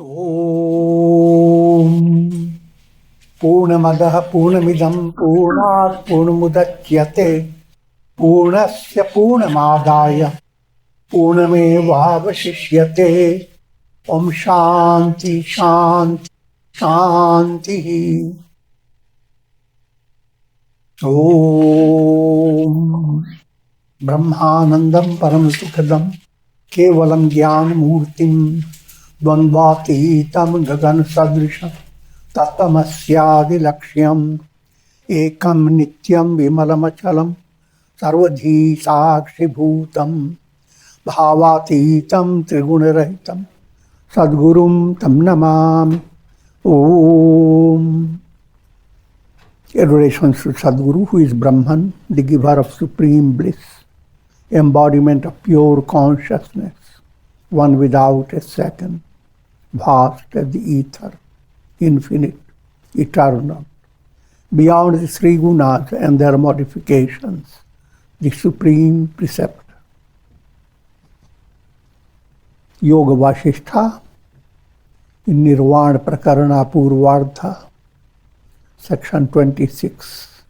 ॐ पूर्णमदः पूर्णमिदं पूर्णात् पूर्णमुदच्यते पूर्णस्य पूर्णमादाय पूर्णमेवावशिष्यते। ॐ शान्ति शान्ति शान्तिः। ॐ ब्रह्मानन्दं परमसुखदं केवलं ज्ञानमूर्तिं द्वन्द्वातीतं गगनसदृशं तत्त्वमस्यादिलक्ष्यम् एकं नित्यं विमलमचलं सर्वधी साक्षिभूतं भावातीतं त्रिगुणरहितं सद्गुरुं तं Namami. Om. Adoration to Sadguru, who is Brahman, the giver of supreme bliss, embodiment of pure consciousness, one without a second, vast as the ether, infinite, eternal, beyond the three gunas and their modifications, the supreme preceptor. Yoga Vasishtha in Nirvana Prakarana Purvardha, section 26.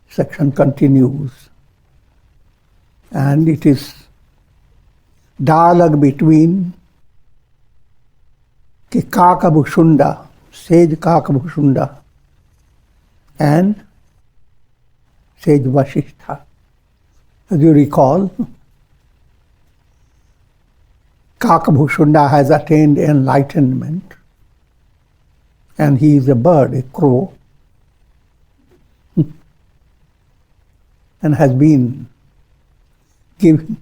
Section continues, and it is dialogue between Kakabhushunda, sage Kakabhushunda, and sage Vasishtha. As you recall, Kakabhushunda has attained enlightenment, and he is a bird, a crow, and has been giving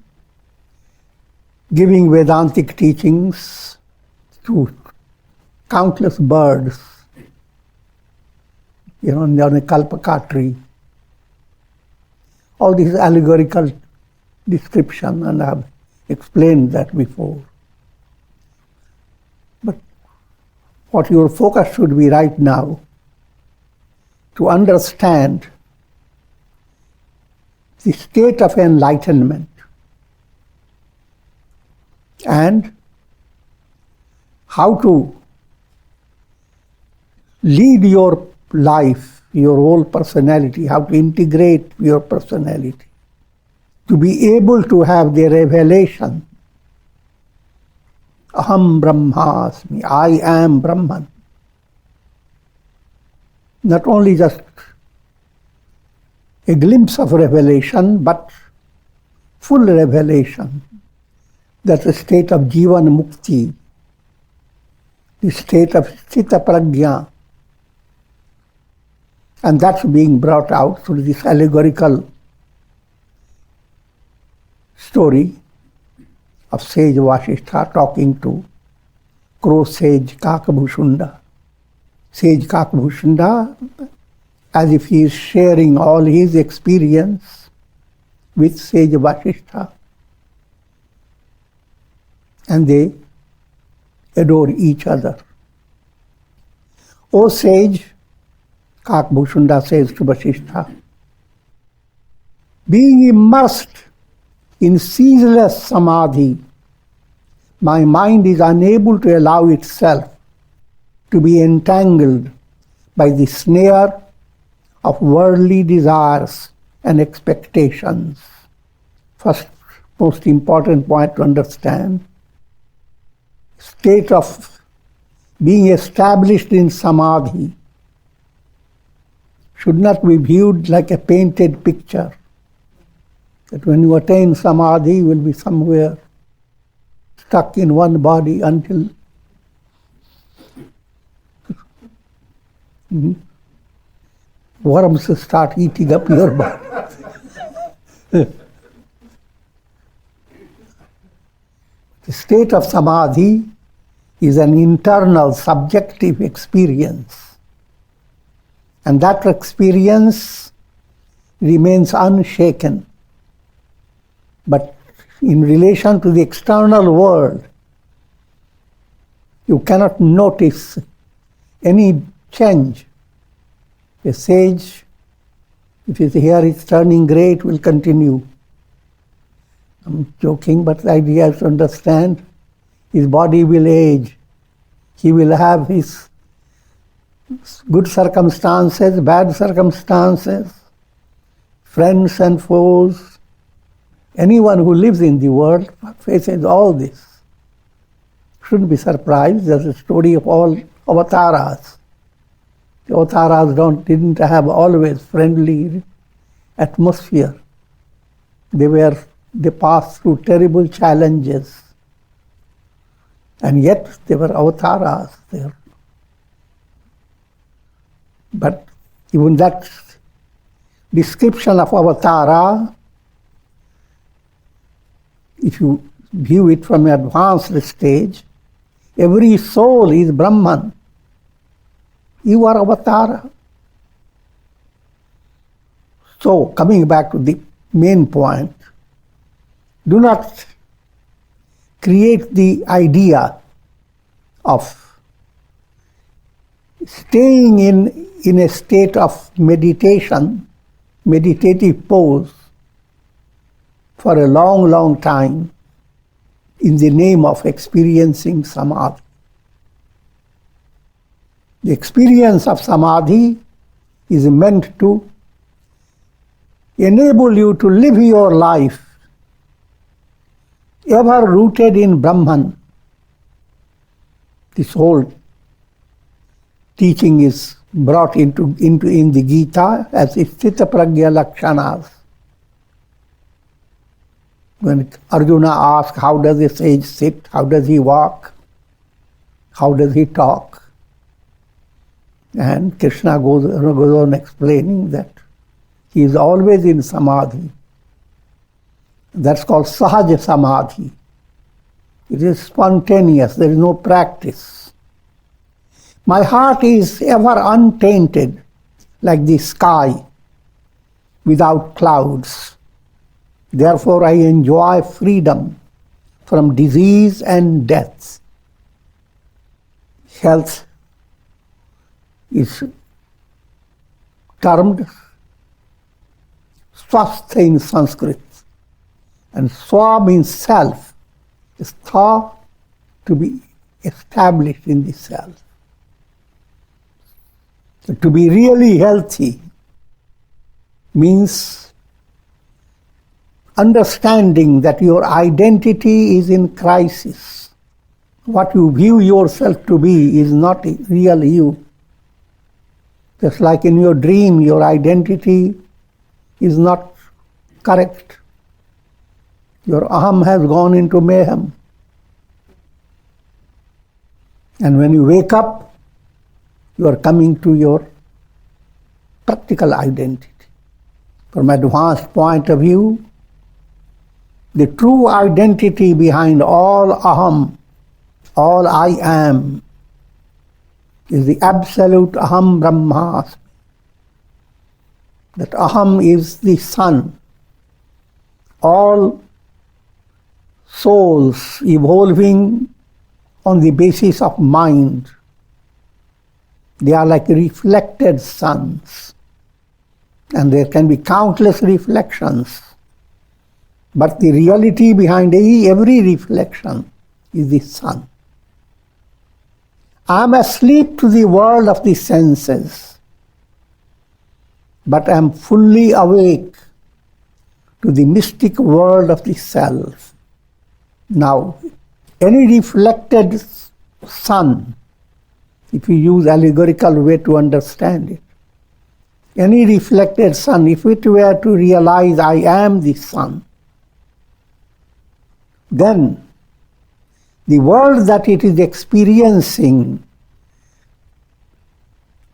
Vedantic teachings to countless birds, on a kalpaka tree. All these allegorical description, and I have explained that before. But what your focus should be right now, to understand the state of enlightenment and how to lead your life, your whole personality, how to integrate your personality, to be able to have the revelation, Aham Brahmasmi, I am Brahman. Not only just a glimpse of revelation, but full revelation. That's the state of Jivan Mukti, the state of Chitta Prajna. And that's being brought out through this allegorical story of sage Vasishtha talking to crow sage Kakabhushunda. Sage Kakabhushunda, as if he is sharing all his experience with sage Vasishtha. And they adore each other. O sage, Kakabhushunda says to Vasishtha, being immersed in ceaseless samadhi, my mind is unable to allow itself to be entangled by the snare of worldly desires and expectations. First, most important point to understand, state of being established in samadhi should not be viewed like a painted picture, that when you attain samadhi, you will be somewhere stuck in one body until worms start eating up your body. The state of samadhi is an internal subjective experience, and that experience remains unshaken. But in relation to the external world, you cannot notice any change. A sage, if his hair is turning grey, it will continue. I'm joking, but the idea is to understand His body will age. He will have his good circumstances, bad circumstances, friends and foes. Anyone who lives in the world faces all this. Shouldn't be surprised. There's a story of all avatars. The avatars didn't have always friendly atmosphere. They passed through terrible challenges. And yet they were avatars there. But even that description of avatara, if you view it from an advanced stage, every soul is Brahman. You are avatara. So, coming back to the main point, do not create the idea of staying in a state of meditation, meditative pose, for a long, long time in the name of experiencing samadhi. The experience of samadhi is meant to enable you to live your life ever rooted in Brahman. This whole teaching is brought in the Gita as Sthita Pragya Lakshanas. When Arjuna asks, how does a sage sit? How does he walk? How does he talk? And Krishna goes on explaining that he is always in samadhi. That's called Sahaja Samadhi. It is spontaneous, there is no practice. My heart is ever untainted, like the sky without clouds. Therefore I enjoy freedom from disease and death. Health is termed swastha in Sanskrit. And swa means self. Stha, to be established in the self. So to be really healthy means understanding that your identity is in crisis. What you view yourself to be is not real you. Just like in your dream, your identity is not correct. Your aham has gone into mayhem. And when you wake up, you are coming to your practical identity. From an advanced point of view, the true identity behind all aham, all I am, is the absolute aham brahmasmi. That aham is the sun. All souls evolving on the basis of mind, they are like reflected suns. And there can be countless reflections. But the reality behind every reflection is the sun. I am asleep to the world of the senses, but I am fully awake to the mystic world of the self. Now, any reflected sun, if you use allegorical way to understand it, any reflected sun, if it were to realize I am the sun, then the world that it is experiencing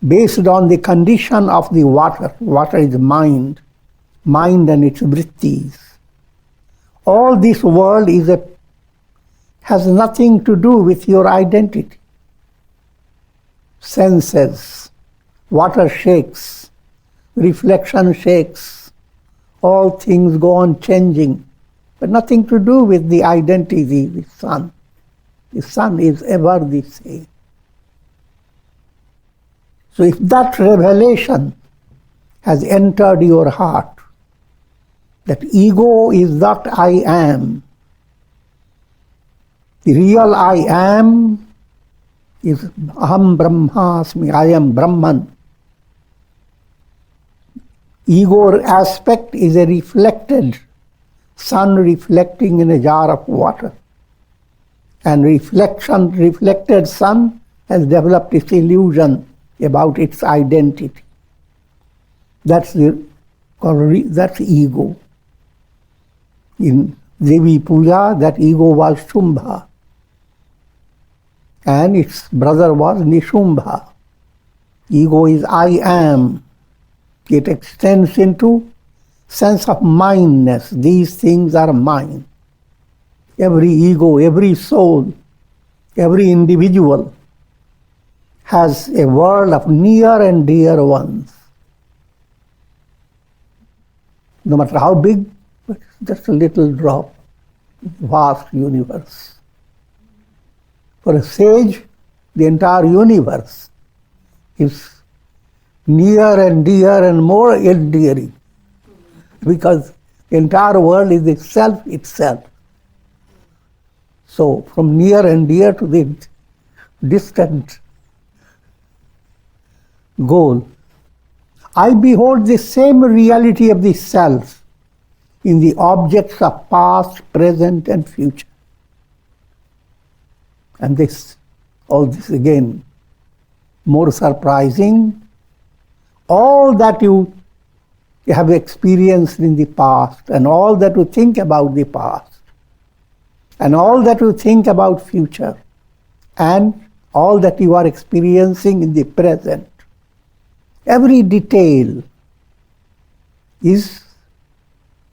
based on the condition of the water is mind and its vrittis. All this world has nothing to do with your identity. Senses, water shakes, reflection shakes, all things go on changing, but nothing to do with the identity, the sun. The sun is ever the same. So if that revelation has entered your heart, that ego is that I am, The real I am is Aham Brahmasmi, I am Brahman. Ego aspect is a reflected sun reflecting in a jar of water. And reflected sun has developed its illusion about its identity. That's ego. In Devi Puja, that ego was Shumbha. And its brother was Nishumbha. Ego is I am. It extends into sense of mindness. These things are mine. Every ego, every soul, every individual has a world of near and dear ones. No matter how big, but just a little drop, vast universe. For a sage, the entire universe is near and dear and more endearing, because the entire world is the self itself. So from near and dear to the distant goal, I behold the same reality of the self in the objects of past, present and future. And all this again, more surprising, all that you have experienced in the past and all that you think about the past and all that you think about future and all that you are experiencing in the present, every detail is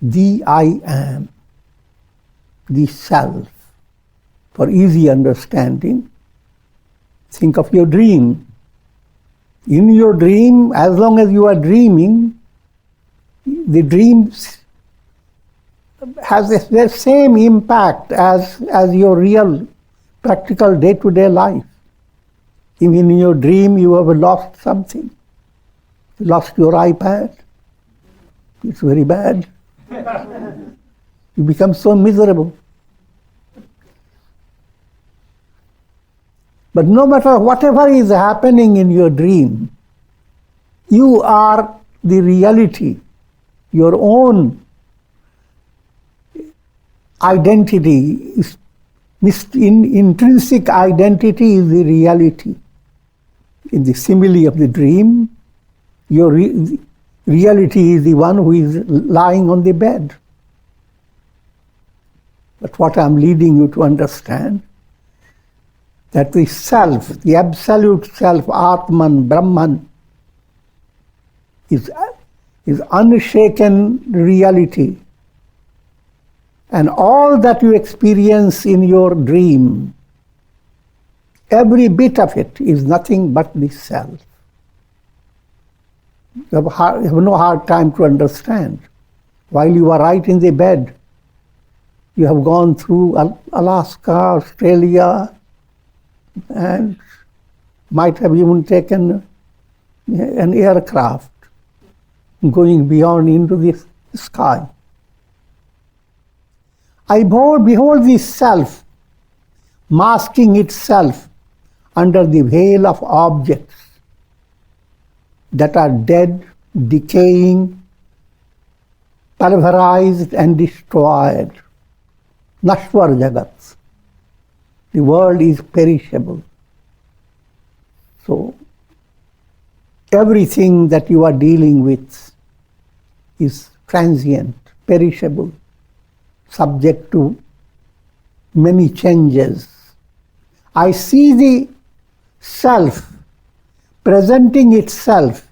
the I am, the self. For easy understanding, think of your dream. In your dream, as long as you are dreaming, the dream has the same impact as your real practical day-to-day life. Even in your dream, you have lost something. You lost your iPad. It's very bad. You become so miserable. But no matter whatever is happening in your dream, you are the reality. Your own identity, intrinsic identity is the reality. In the simile of the dream, your reality is the one who is lying on the bed. But what I'm leading you to understand, that the self, the absolute self, Atman, Brahman, is unshaken reality. And all that you experience in your dream, every bit of it is nothing but the self. You have no hard time to understand. While you are right in the bed, you have gone through Alaska, Australia, and might have even taken an aircraft going beyond into the sky. I behold the self masking itself under the veil of objects that are dead, decaying, pulverized and destroyed. Nashwar Jagats. The world is perishable. So everything that you are dealing with is transient, perishable, subject to many changes. I see the self presenting itself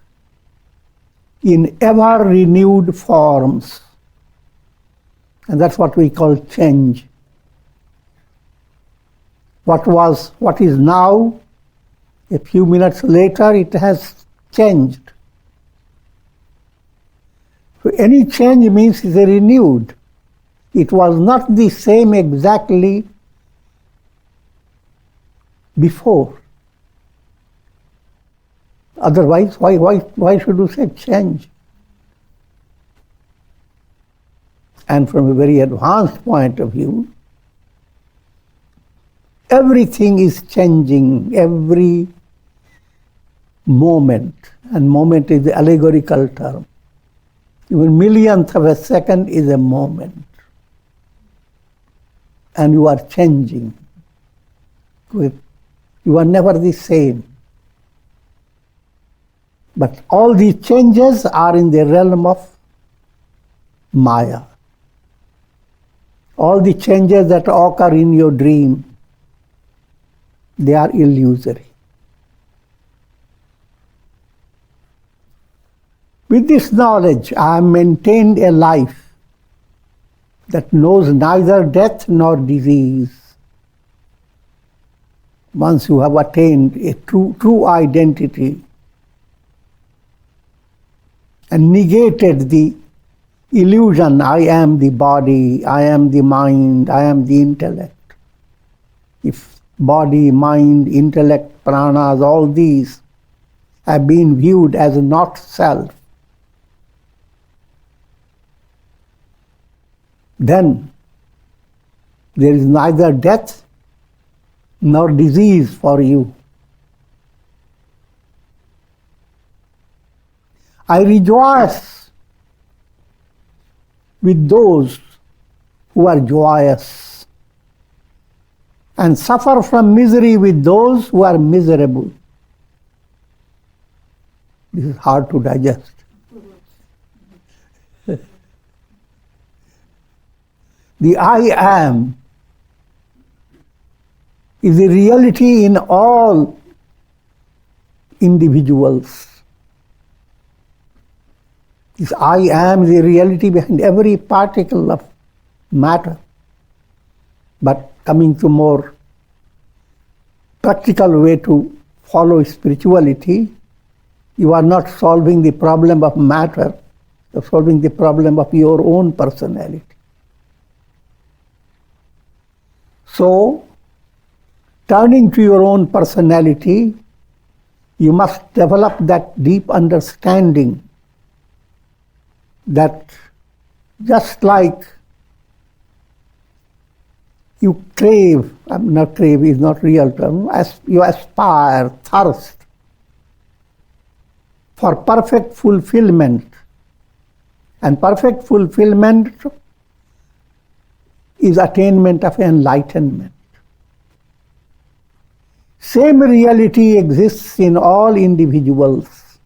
in ever renewed forms. And that's what we call change. What is now, a few minutes later, it has changed. So any change means it's renewed. It was not the same exactly before. Otherwise, why should you say change? And from a very advanced point of view, everything is changing every moment, and moment is the allegorical term. Even millionth of a second is a moment, and you are changing. You are never the same. But all these changes are in the realm of Maya. All the changes that occur in your dream, they are illusory. With this knowledge, I have maintained a life that knows neither death nor disease. Once you have attained a true identity and negated the illusion, I am the body, I am the mind, I am the intellect. If body, mind, intellect, pranas, all these have been viewed as not self, then there is neither death nor disease for you. I rejoice with those who are joyous and suffer from misery with those who are miserable. This is hard to digest. The I am is a reality in all individuals. This I am is a reality behind every particle of matter. But coming to more practical way to follow spirituality, you are not solving the problem of matter, you are solving the problem of your own personality. So, turning to your own personality, you must develop that deep understanding that just like you crave, not crave is not real term, as you aspire, thirst for perfect fulfillment. And perfect fulfillment is attainment of enlightenment. Same reality exists in all individuals.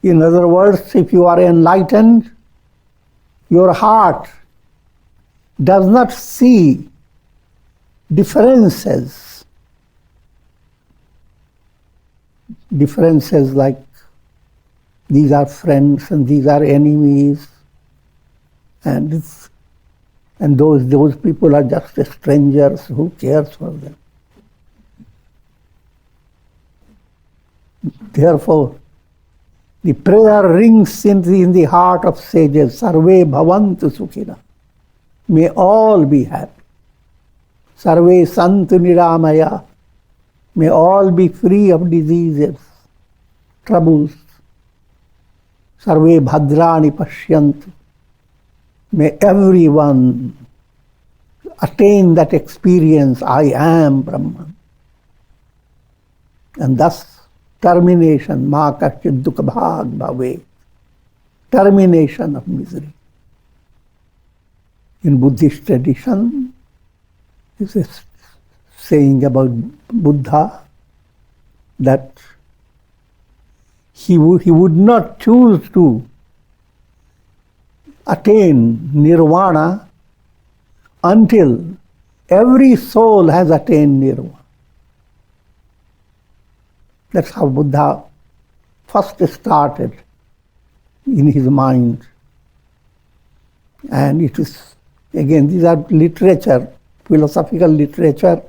In other words, if you are enlightened, your heart does not see differences. Differences like these are friends and these are enemies, and those people are just strangers. Who cares for them? Therefore, the prayer rings in the heart of sages, Sarve bhavantu sukhina. May all be happy. Sarve santu niramaya. May all be free of diseases, troubles. Sarve bhadrani pashyantu. May everyone attain that experience, I am Brahman. And thus, termination, ma kaschid dukha bhag bhave, termination of misery. In Buddhist tradition, this is saying about Buddha that he would not choose to attain nirvana until every soul has attained nirvana. That's how Buddha first started in his mind. And it is, again, these are literature, philosophical literature,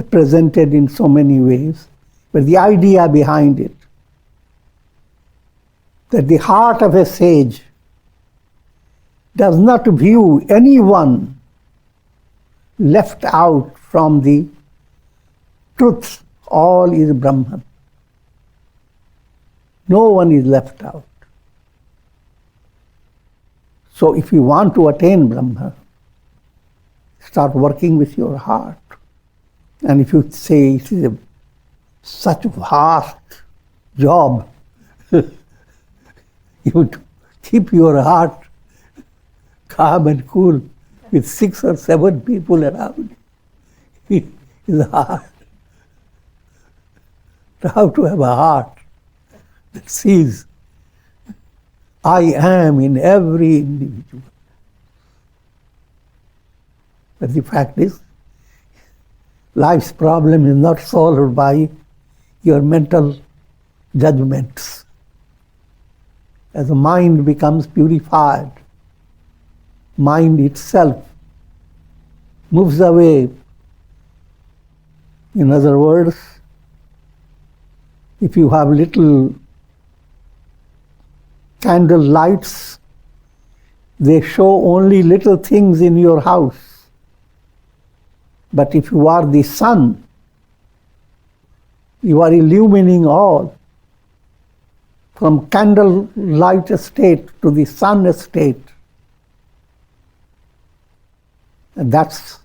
presented in so many ways. But the idea behind it, that the heart of a sage does not view anyone left out from the truth. All is Brahman. No one is left out. So if you want to attain Brahman, start working with your heart. And if you say it is such a vast job, you keep your heart calm and cool with 6 or 7 people around. It is hard. How to have a heart that sees I am in every individual. But the fact is, life's problem is not solved by your mental judgments. As the mind becomes purified, mind itself moves away. In other words, if you have little candle lights, they show only little things in your house. But if you are the sun, you are illumining all. From candle light state to the sun state. And that's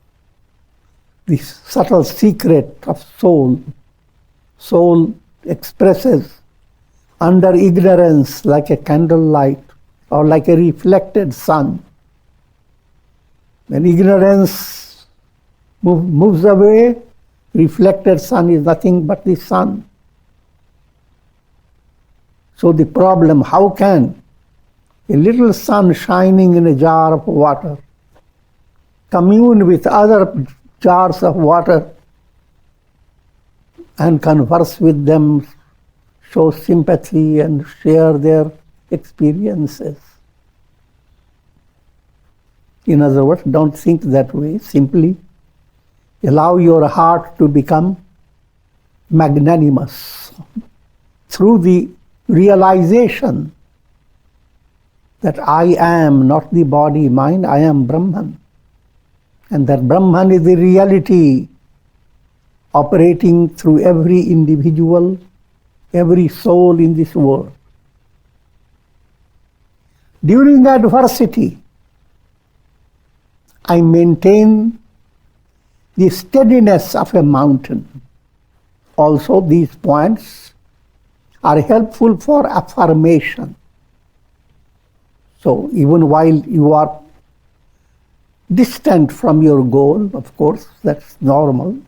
the subtle secret of soul. Soul expresses under ignorance like a candle light or like a reflected sun. When ignorance moves away, reflected sun is nothing but the sun. So the problem, how can a little sun shining in a jar of water commune with other jars of water and converse with them, show sympathy and share their experiences? In other words, don't think that way. Simply allow your heart to become magnanimous through the realization that I am not the body, mind, I am Brahman. And that Brahman is the reality operating through every individual, every soul in this world. During adversity, I maintain the steadiness of a mountain. Also, these points are helpful for affirmation. So, even while you are distant from your goal, of course, that's normal.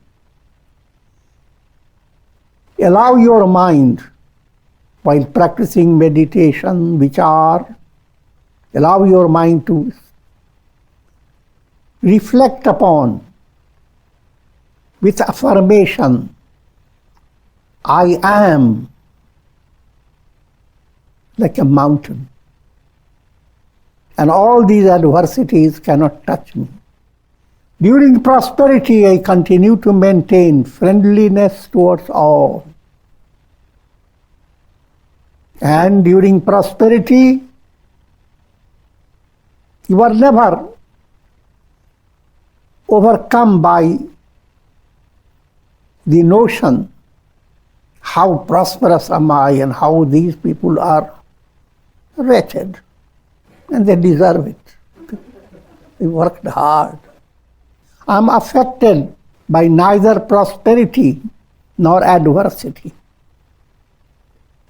Allow your mind, while practicing meditation, allow your mind to reflect upon with affirmation, I am like a mountain. And all these adversities cannot touch me. During prosperity, I continue to maintain friendliness towards all. And during prosperity, you are never overcome by the notion how prosperous am I and how these people are wretched. And they deserve it. They worked hard. I'm affected by neither prosperity nor adversity.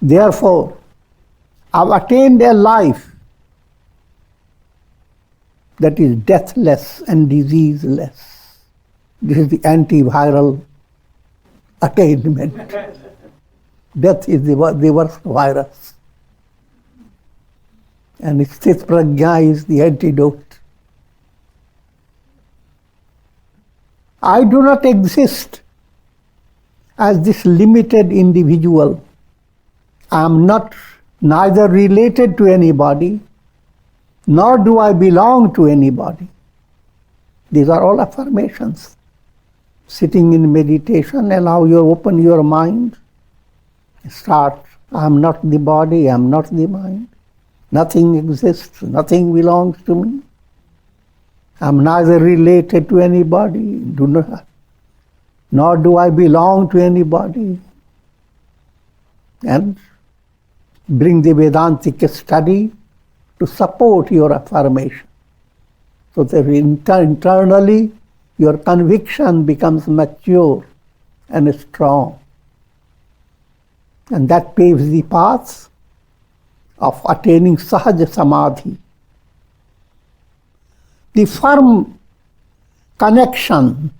Therefore, I've attained a life that is deathless and diseaseless. This is the antiviral attainment. Death is the worst virus. And Sthit Prajna is the antidote. I do not exist as this limited individual. I am not neither related to anybody, nor do I belong to anybody. These are all affirmations. Sitting in meditation, open your mind. Start, I am not the body, I am not the mind. Nothing exists, nothing belongs to me. I am neither related to anybody, nor do I belong to anybody. And bring the Vedantic study to support your affirmation. So that internally your conviction becomes mature and strong. And that paves the path of attaining Sahaja Samadhi. The firm connection,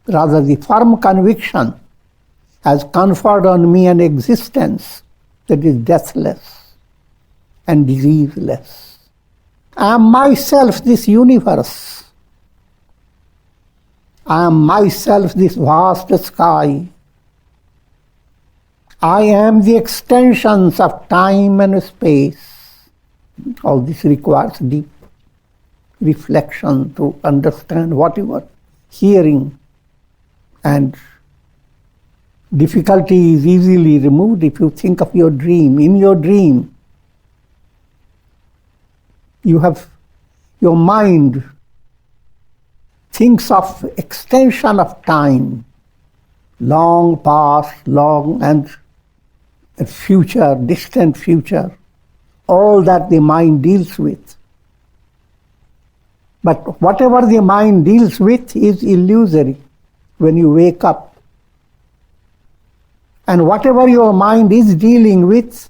rather the firm conviction, has conferred on me an existence that is deathless and diseaseless. I am myself this universe. I am myself this vast sky. I am the extensions of time and space. All this requires deep reflection to understand what you are hearing, and difficulty is easily removed if you think of your dream. In your dream, you have your mind thinks of extension of time, long past, long and future, distant future, all that the mind deals with. But whatever the mind deals with is illusory when you wake up. And whatever your mind is dealing with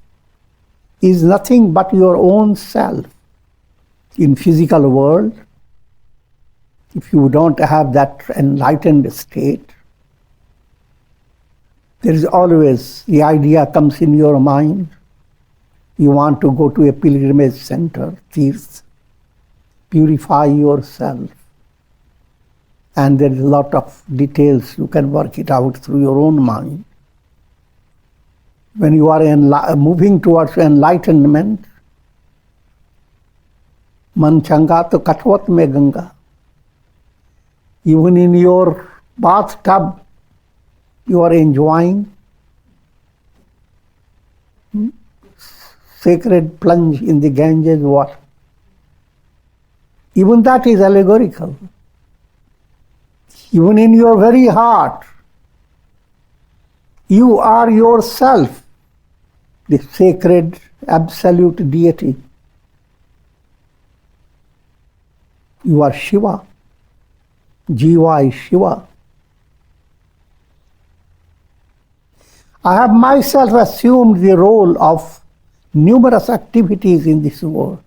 is nothing but your own self. In physical world, if you don't have that enlightened state, there is always the idea comes in your mind. You want to go to a pilgrimage center, Tirth, purify yourself. And there is a lot of details, you can work it out through your own mind. When you are moving towards enlightenment, Man changa to katwat me Ganga. Even in your bathtub, you are enjoying sacred plunge in the Ganges water. Even that is allegorical. Even in your very heart, you are yourself the sacred, absolute deity. You are Shiva. Jiva is Shiva. I have myself assumed the role of numerous activities in this world.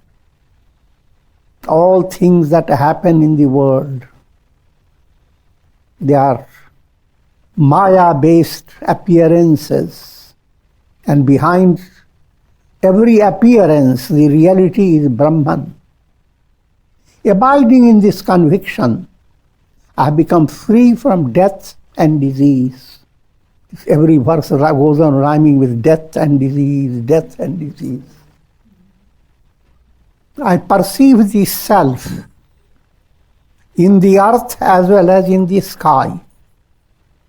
All things that happen in the world, they are Maya-based appearances. And behind every appearance, the reality is Brahman. Abiding in this conviction, I have become free from death and disease. Every verse goes on rhyming with death and disease, death and disease. I perceive the self in the earth as well as in the sky.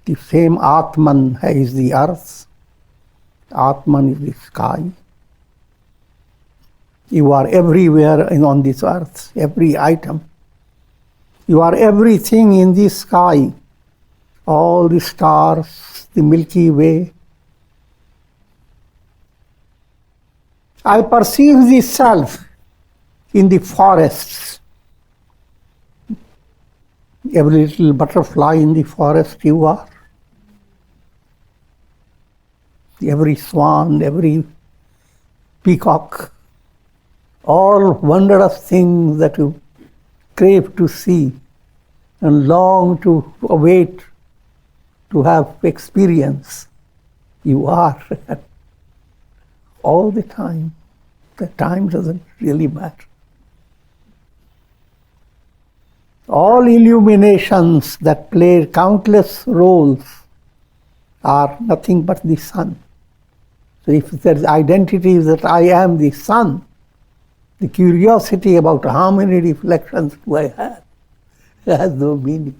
The same Atman is the earth, Atman is the sky. You are everywhere on this earth, every item. You are everything in the sky, all the stars, the Milky Way. I perceive the self in the forests. Every little butterfly in the forest you are. Every swan, every peacock, all wondrous things that you crave to see and long to await to have experience. You are all the time. The time doesn't really matter. All illuminations that play countless roles are nothing but the sun. So if there is identity that I am the sun, the curiosity about how many reflections do I have has no meaning.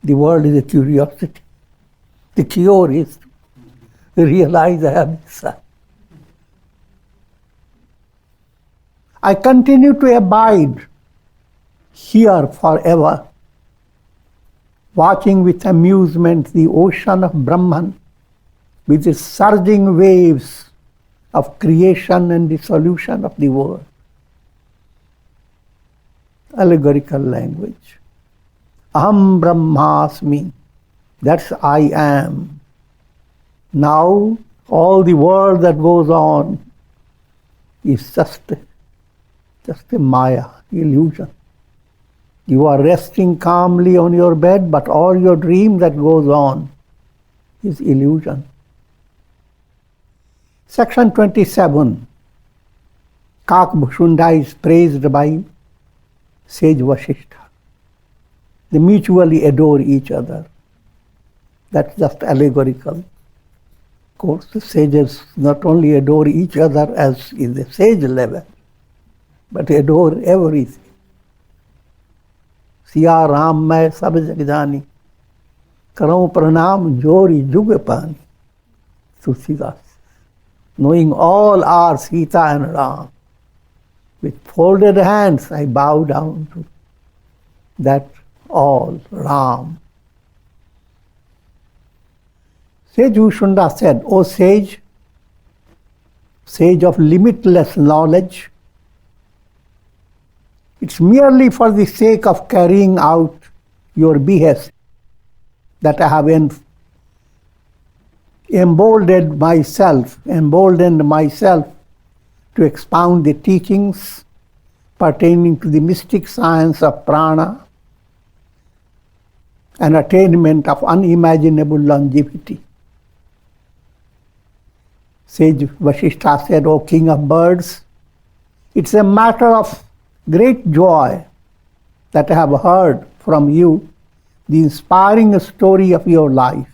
The world is a curiosity. The cure is to realize I am the sun. I continue to abide here forever, watching with amusement the ocean of Brahman with its surging waves of creation and dissolution of the world. allegorical language. Aham Brahmasmi, that's I am. Now all the world that goes on is just a maya, illusion. You are resting calmly on your bed, but all your dream that goes on is illusion. Section 27. Kakbhushunda is praised by sage Vasishtha. They mutually adore each other. That's just allegorical. Of course, the sages not only adore each other as in the sage level, but adore everything. Siya Ram मैं सब जग जानी, करूं प्रणाम जोरी जुग पानी. Tulsidas. Knowing all are Sita and Ram, with folded hands I bow down to that all Ram. Sage Ushunda said, O sage, sage of limitless knowledge, it's merely for the sake of carrying out your behest that I have emboldened myself to expound the teachings pertaining to the mystic science of prana and attainment of unimaginable longevity. Sage Vasishtha said, O king of birds, it's a matter of great joy that I have heard from you the inspiring story of your life,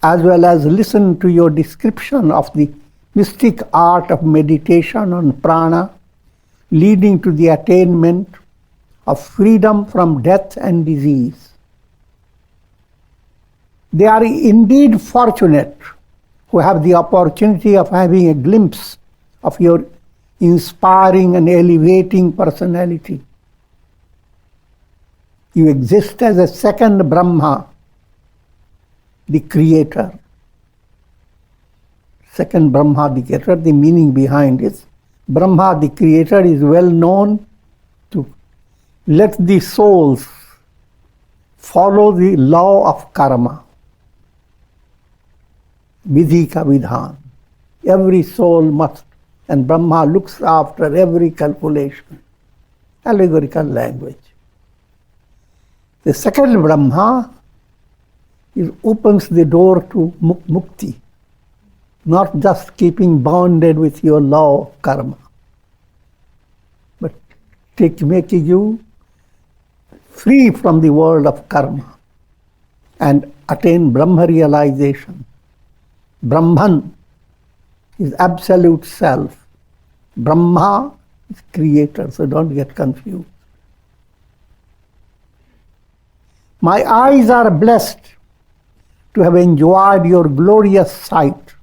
as well as listened to your description of the mystic art of meditation on prana, leading to the attainment of freedom from death and disease. They are indeed fortunate who have the opportunity of having a glimpse of your inspiring and elevating personality. You exist as a second Brahma, the creator. Second Brahma, the creator, the meaning behind it. Brahma, the creator, is well known to let the souls follow the law of karma. Vidhi ka vidhan. Every soul must, and Brahma looks after every calculation. Allegorical language. The second Brahma opens the door to mukti, not just keeping bounded with your law of karma, but making you free from the world of karma and attain Brahma realization. Brahman is absolute self. Brahma is creator, so don't get confused. My eyes are blessed to have enjoyed your glorious sight.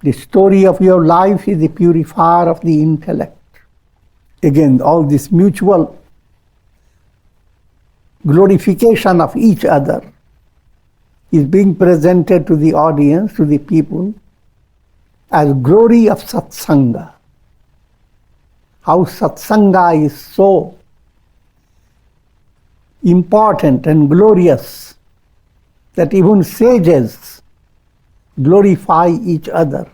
The story of your life is the purifier of the intellect. Again, all this mutual glorification of each other is being presented to the audience, to the people, as glory of satsanga. How satsanga is so important and glorious that even sages glorify each other.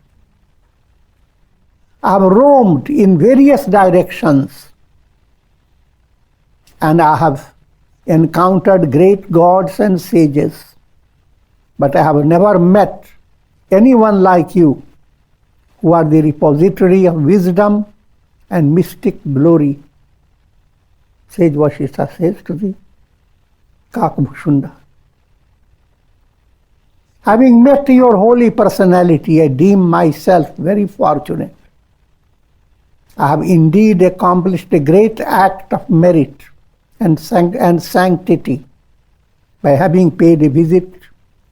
I have roamed in various directions and I have encountered great gods and sages, but I have never met anyone like you who are the repository of wisdom and mystic glory. Sage Vasishtha says to the Kakbhushunda. Having met your holy personality, I deem myself very fortunate. I have indeed accomplished a great act of merit and sanctity by having paid a visit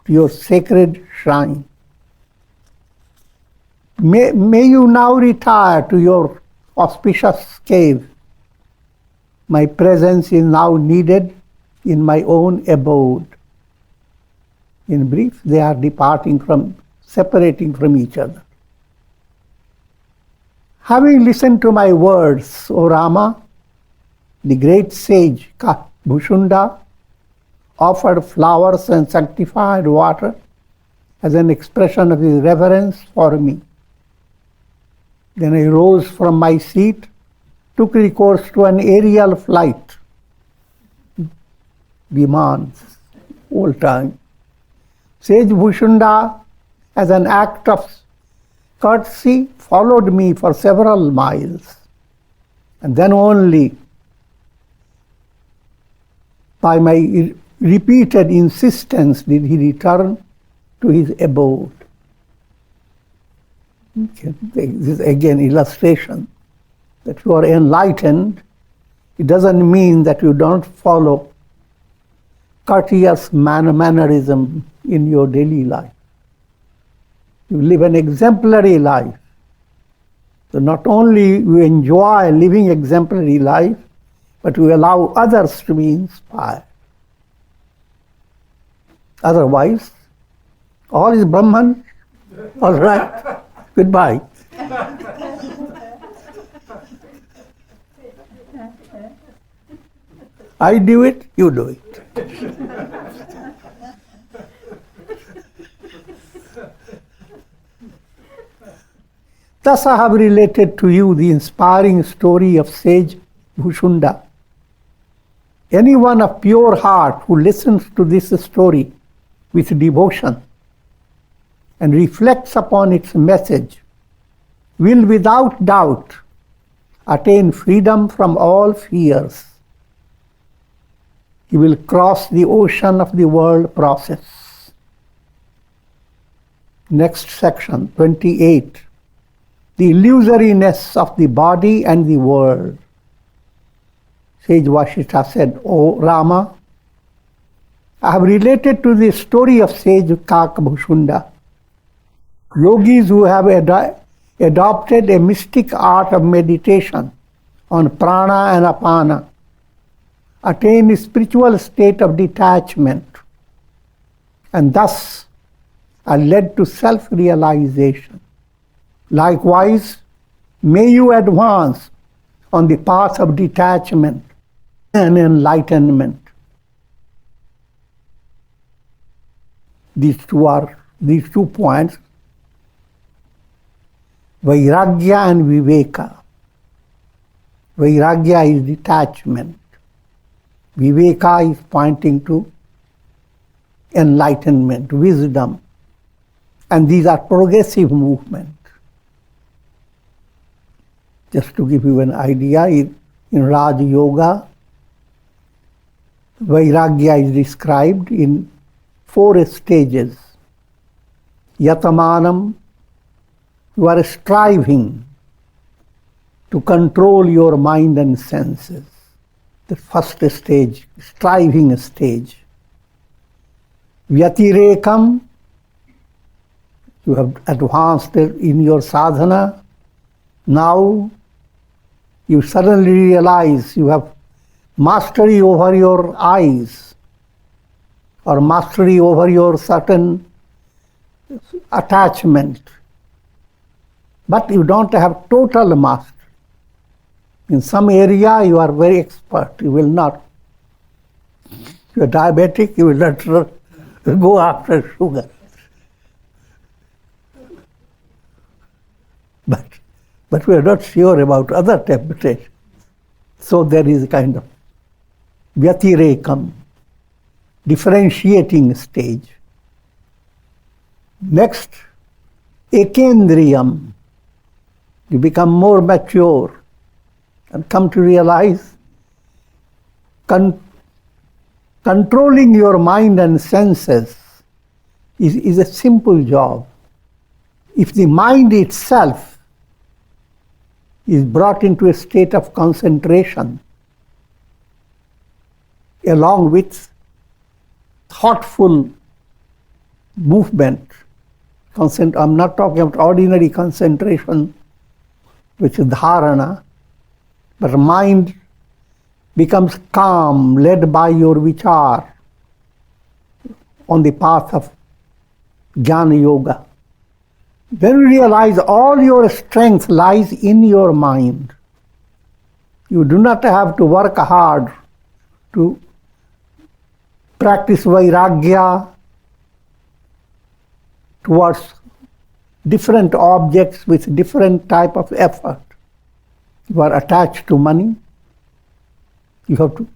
to your sacred shrine. May you now retire to your auspicious cave. My presence is now needed in my own abode. In brief, they are separating from each other. Having listened to my words, O Rama, the great sage Bhushunda offered flowers and sanctified water as an expression of his reverence for me. Then I rose from my seat, took recourse to an aerial flight. Viman, old time. Sage Bhushunda, as an act of courtesy, followed me for several miles. And then only by my repeated insistence did he return to his abode. Okay. This is again illustration that you are enlightened. It doesn't mean that you don't follow courteous mannerism in your daily life. You live an exemplary life. So not only you enjoy living exemplary life, but you allow others to be inspired. Otherwise, all is Brahman. All right. Goodbye. I do it, you do it. Thus I have related to you the inspiring story of sage Bhushunda. Anyone of pure heart who listens to this story with devotion and reflects upon its message will without doubt attain freedom from all fears. He will cross the ocean of the world process. Next section, 28. The illusoriness of the body and the world. Sage Vashishta said, O Rama, I have related to the story of sage Bhushunda, yogis who have adopted a mystic art of meditation on prana and apana, attain a spiritual state of detachment, and thus are led to self-realization. Likewise, may you advance on the path of detachment and enlightenment. These two points, Vairagya and Viveka. Vairagya is detachment. Viveka is pointing to enlightenment, wisdom. And these are progressive movements. Just to give you an idea, in Raj Yoga, Vairagya is described in 4 stages. Yatamanam, you are striving to control your mind and senses. The first stage, striving stage. Vyatirekam, you have advanced in your sadhana. Now you suddenly realize you have mastery over your eyes or mastery over your certain attachment. But you don't have total mastery. In some area you are very expert. You will not. If you are diabetic, you will not go after sugar. But we are not sure about other temptations. So there is a kind of vyatirekam, differentiating stage. Next, ekendriyam. You become more mature and come to realize controlling your mind and senses is a simple job. If the mind itself is brought into a state of concentration along with thoughtful movement. I'm not talking about ordinary concentration, which is dharana, but mind becomes calm, led by your vichar on the path of jnana yoga. Then you realize all your strength lies in your mind. You do not have to work hard to practice vairagya towards different objects with different type of effort. You are attached to money. You have to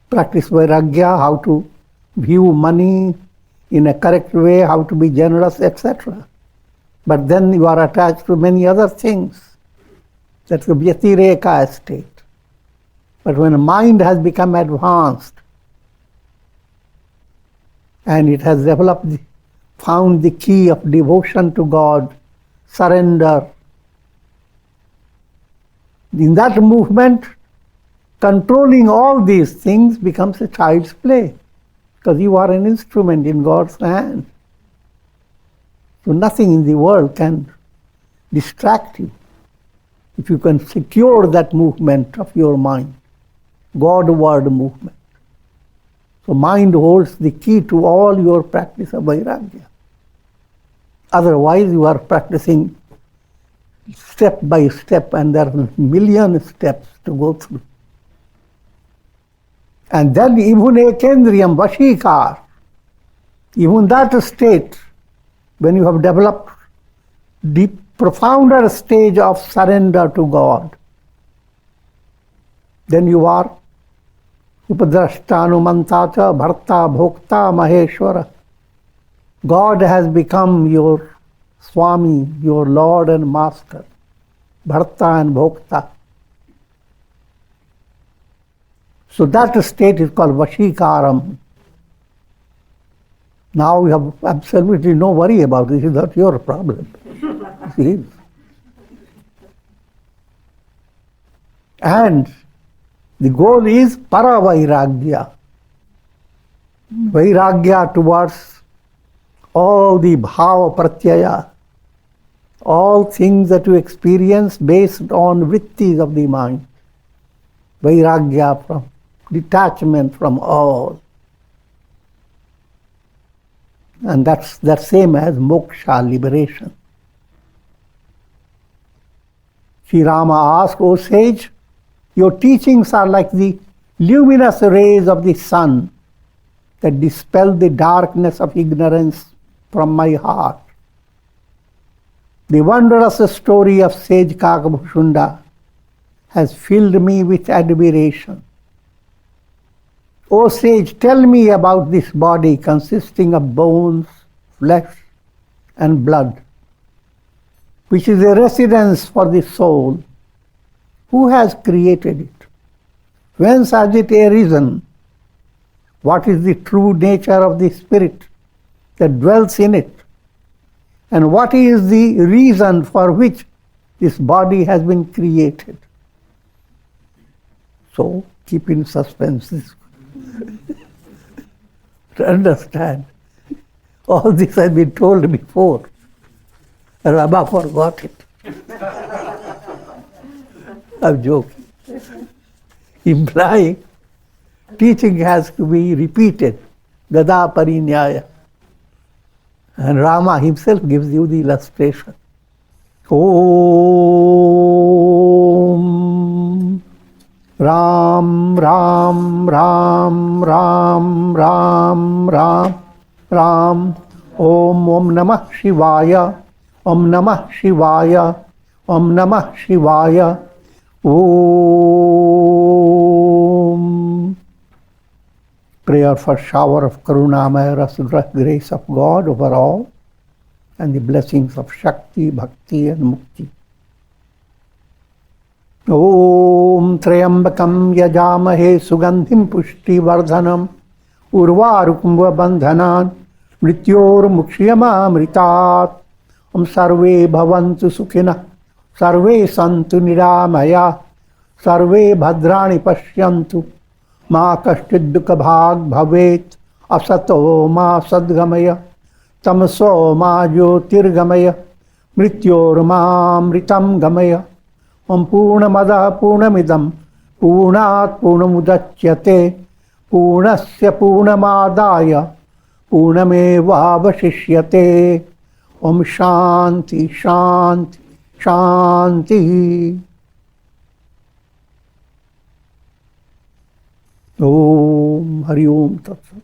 practice vairagya, how to view money in a correct way, how to be generous, etc. But then you are attached to many other things. That's the vyatireka state. But when a mind has become advanced and it has developed, found the key of devotion to God, surrender, in that movement, controlling all these things becomes a child's play, because you are an instrument in God's hand. So nothing in the world can distract you if you can secure that movement of your mind, God-word movement. So mind holds the key to all your practice of vairagya. Otherwise you are practicing step by step, and there are a million steps to go through. And then even ekendriyam, vashikar, even that state, when you have developed the profounder stage of surrender to God, then you are upadrashta anumanta cha bharta bhokta maheshwara. God has become your Swami, your Lord and Master, bharta and bhokta. So that state is called vashikaram. Now you have absolutely no worry about this. It's not your problem. See? And the goal is paravairagya. Vairagya towards all the bhava pratyaya, all things that you experience based on vrittis of the mind. Vairagya, from detachment from all. And that's the same as moksha, liberation. Sri Rama asked, O sage, your teachings are like the luminous rays of the sun that dispel the darkness of ignorance from my heart. The wondrous story of sage Kakabhushunda has filled me with admiration. O sage, tell me about this body consisting of bones, flesh, and blood, which is a residence for the soul. Who has created it? Whence has it arisen? What is the true nature of the spirit that dwells in it? And what is the reason for which this body has been created? So, keep in suspense this. To understand. All this has been told before. Rama forgot it. I'm joking. Implying teaching has to be repeated. Gada parinyaya. And Rama himself gives you the illustration. Om Ram Ram Ram Ram Ram Ram Ram Om Om Namah Shivaya Om Namah Shivaya Om Namah Shivaya Om. Prayer for shower of Karunamaya Rasa grace of God over all, and the blessings of Shakti, Bhakti and Mukti. Om Trayambakam Yajamahe Sugandhim Pushti Vardhanam Urvarukumva Bandhanan Mrityor Mukshiyama Mritat. Om Sarve Bhavantu Sukhina Sarve Santu Niramaya Sarve Bhadrani Pashyantu Ma Kashchid Dukha Bhag Bhavet Asato Ma Sadgamaya Tamaso Ma Jyotirgamaya Mrityor Ma Mritam Gamaya. Om Purnamada Purnamidam Purnat Purnamudachyate Purnasya Purnamadaya Purnameva Vashishyate. Om Shanti शांति शांति। ओम हरि ओम तत्सत।